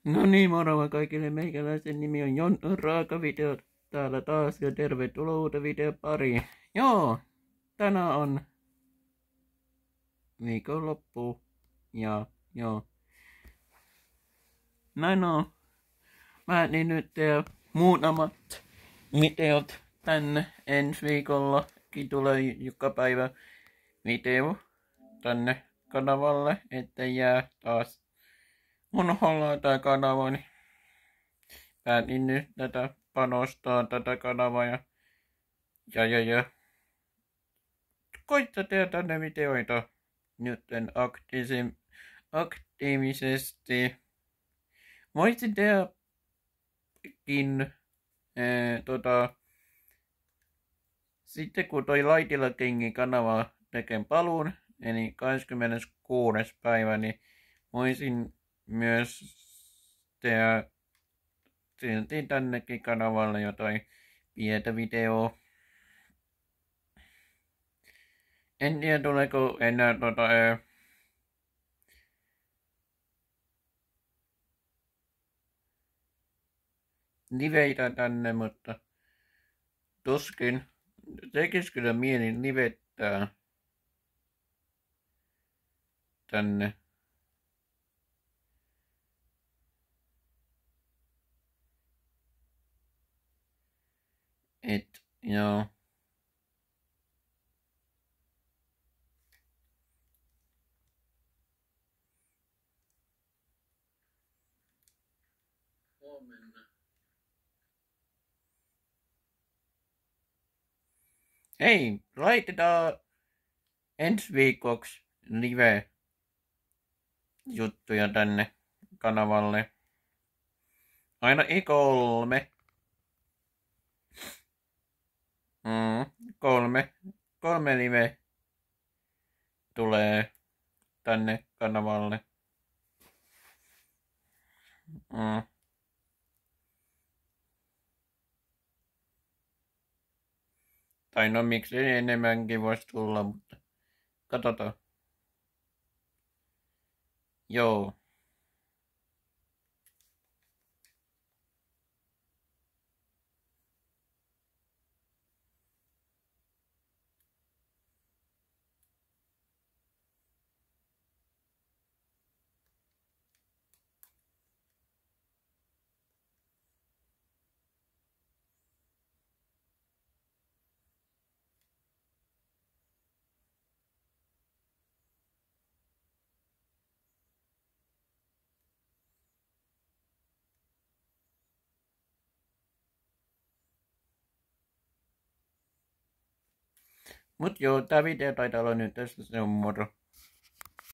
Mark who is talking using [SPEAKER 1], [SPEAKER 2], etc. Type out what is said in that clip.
[SPEAKER 1] No niin, moro kaikille. Meikäläisen nimi on Jon Raakavideo täällä taas ja tervetuloa uuteen videon pariin. Joo, tänään on viikonloppu ja joo. Näin on. Mä niin nyt teen muutamat videot tänne. Ensi viikollakin tulee joka päivä video tänne kanavalle, ettei jää taas unhollaa tää kanava, niin päätin nyt tätä panostaa tätä kanavaa ja koittaa tehdä tänne videoita nyt aktiivisesti. Voisin tehdäkin sitten kun toi Laitila Kingin kanava tekee paluun, eli 26. päivä, niin voisin myös tehdä silti tännekin kanavalle jotain pientä videoa. En tiedä tuleeko enää liveitä tänne, mutta tuskin tekis kyllä mieli livettää tänne. Joo. Hei, laitetaan ensi viikoksi live juttuja tänne kanavalle. Aina kolme. Kolme live tulee tänne kanavalle. Tai no miksi enemmänkin voisi tulla, mutta katsotaan. Joo. Mut joo, tää video taitaa olla nyt tässä, se on moro.